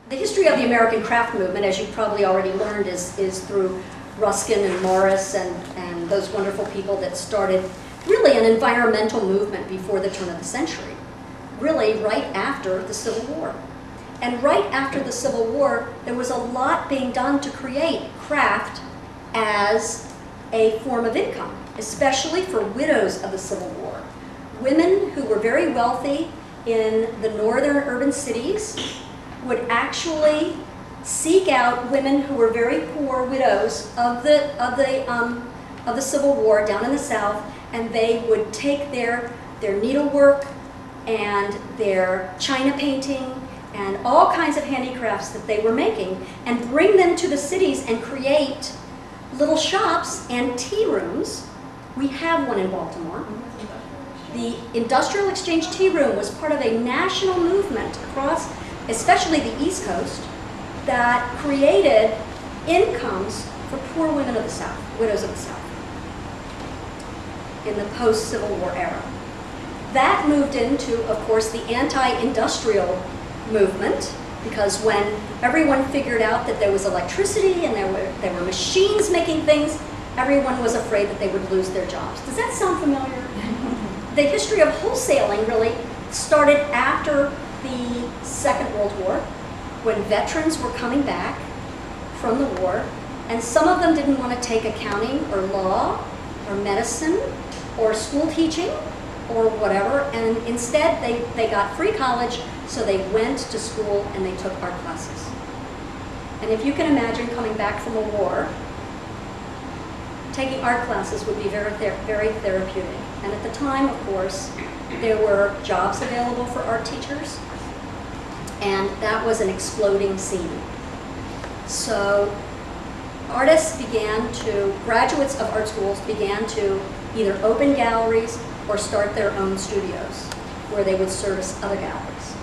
the history of the American craft movement, as you've probably already learned, is through Ruskin and Morris and those wonderful people that started really an environmental movement before the turn of the century, really right after the Civil War. And right after the Civil War, there was a lot being done to create craft as a form of income, especially for widows of the Civil War. Women who were very wealthy in the northern urban cities would actually seek out women who were very poor widows of the Civil War down in the South, and they would take their needlework and their china painting and all kinds of handicrafts that they were making and bring them to the cities and create little shops and tea rooms. We have one in Baltimore. The Industrial Exchange Tea Room was part of a national movement across, especially the East Coast, that created incomes for poor women of the South, widows of the South, in the post-Civil War era. That moved into, of course, the anti-industrial movement, because when everyone figured out that there was electricity and there were machines making things, everyone was afraid that they would lose their jobs. Does that sound familiar? The history of wholesaling really started after the Second World War, when veterans were coming back from the war, and some of them didn't want to take accounting or law or medicine or school teaching or whatever, and instead they got free college, so they went to school and they took art classes. And if you can imagine coming back from a war, taking art classes would be very therapeutic. And at the time, of course, there were jobs available for art teachers, and that was an exploding scene. So graduates of art schools began to either open galleries or start their own studios where they would service other galleries.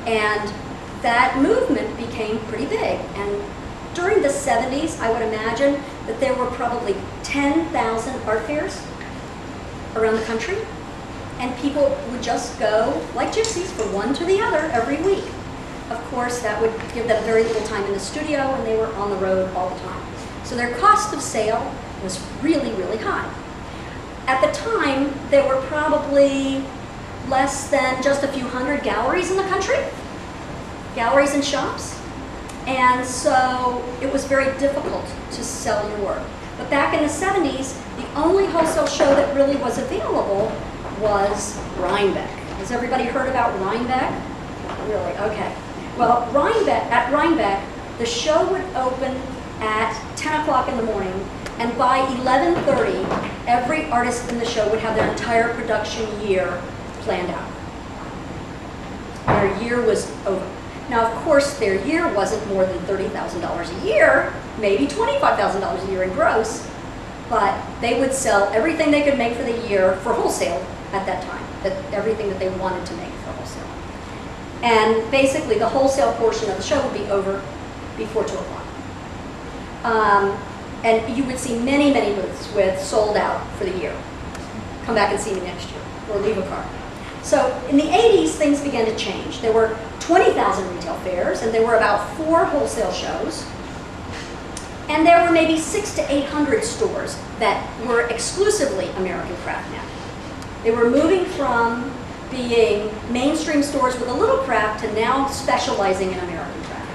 And that movement became pretty big. And during the 70s, I would imagine that there were probably 10,000 art fairs around the country. And people would just go, like gypsies, from one to the other every week. Of course, that would give them very little time in the studio, and they were on the road all the time. So their cost of sale was really, really high. At the time, there were probably less than just a few hundred galleries in the country, galleries and shops. And so it was very difficult to sell your work. But back in the 70s, the only wholesale show that really was available was Rhinebeck. Has everybody heard about Rhinebeck? Really? Okay. Well, at Rhinebeck, the show would open at 10 o'clock in the morning, and by 11:30, every artist in the show would have their entire production year planned out. Their year was over. Now, of course, their year wasn't more than $30,000 a year, maybe $25,000 a year in gross, but they would sell everything they could make for the year for wholesale at that time, everything that they wanted to make for wholesale. And basically, the wholesale portion of the show would be over before 2 o'clock. And you would see many, many booths with sold out for the year. Come back and see me next year, or leave a card. So in the 80s, things began to change. There were 20,000 retail fairs, and there were about 4 wholesale shows. And there were maybe 600 to 800 stores that were exclusively American craft now. They were moving from being mainstream stores with a little craft to now specializing in American craft.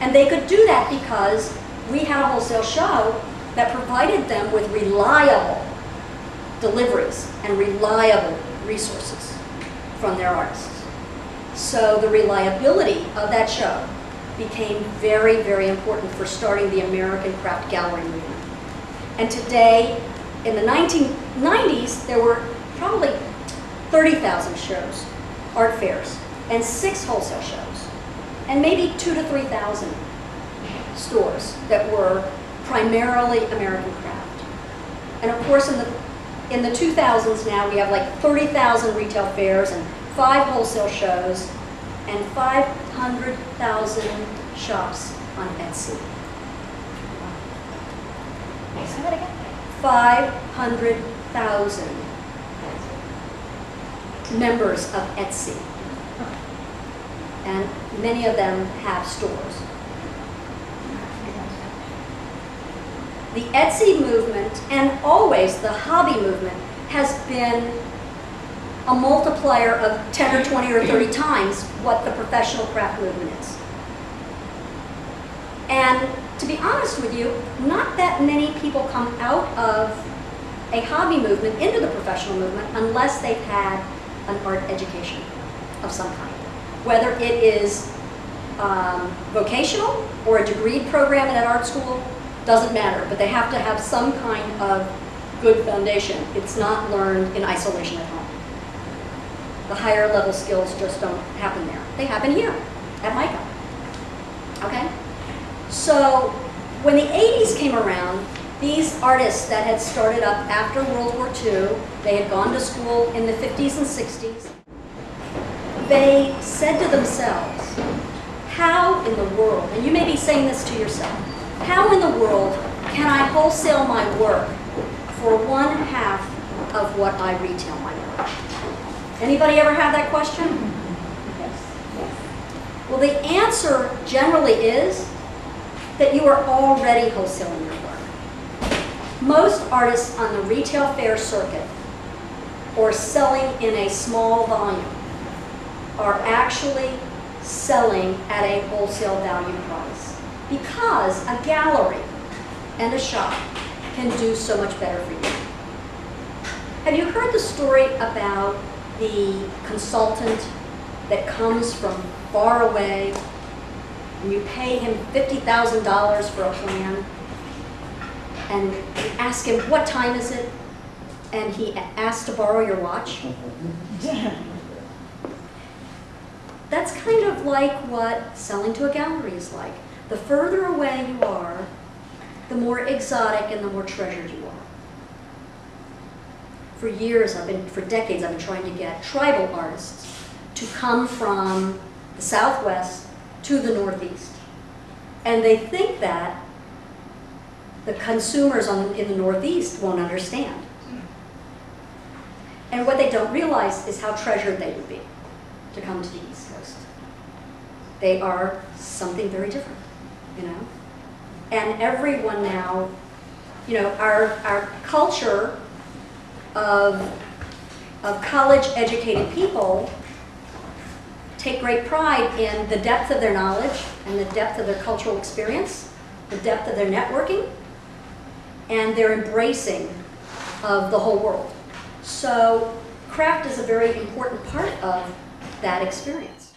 And they could do that because we had a wholesale show that provided them with reliable deliveries and reliable resources from their artists. So the reliability of that show became very, very important for starting the American craft gallery movement. And today, in the 1990s, there were probably 30,000 shows, art fairs, and 6 wholesale shows, and maybe 2,000 to 3,000 stores that were primarily American craft. And of course, in the 2000s now, we have like 30,000 retail fairs and 5 wholesale shows and 500,000 shops on Etsy. Say that again? 500,000 members of Etsy. and many of them have stores. The Etsy movement, and always the hobby movement, has been a multiplier of 10 or 20 or 30 times what the professional craft movement is. And to be honest with you, not that many people come out of a hobby movement into the professional movement unless they've had an art education of some kind. Whether it is vocational or a degree program in an art school, doesn't matter, but they have to have some kind of good foundation. It's not learned in isolation at home. The higher level skills just don't happen there. They happen here at MICA. Okay? So when the 80s came around, these artists that had started up after World War II, they had gone to school in the 50s and 60s, they said to themselves, how in the world, and you may be saying this to yourself, how in the world can I wholesale my work for 1/2 of what I retail my work? Anybody ever have that question? Yes. Well, the answer generally is that you are already wholesaling your work. Most artists on the retail fair circuit or selling in a small volume are actually selling at a wholesale value price because a gallery and a shop can do so much better for you. Have you heard the story about the consultant that comes from far away and you pay him $50,000 for a plan and you ask him, what time is it? And he asks to borrow your watch? That's kind of like what selling to a gallery is like. The further away you are, the more exotic and the more treasured you are. For years, for decades, I've been trying to get tribal artists to come from the Southwest to the Northeast. And they think that the consumers in the Northeast won't understand. And what they don't realize is how treasured they would be to come to the East Coast. They are something very different, you know? And everyone now, you know, our culture of college-educated people take great pride in the depth of their knowledge and the depth of their cultural experience, the depth of their networking, and their embracing of the whole world. So craft is a very important part of that experience.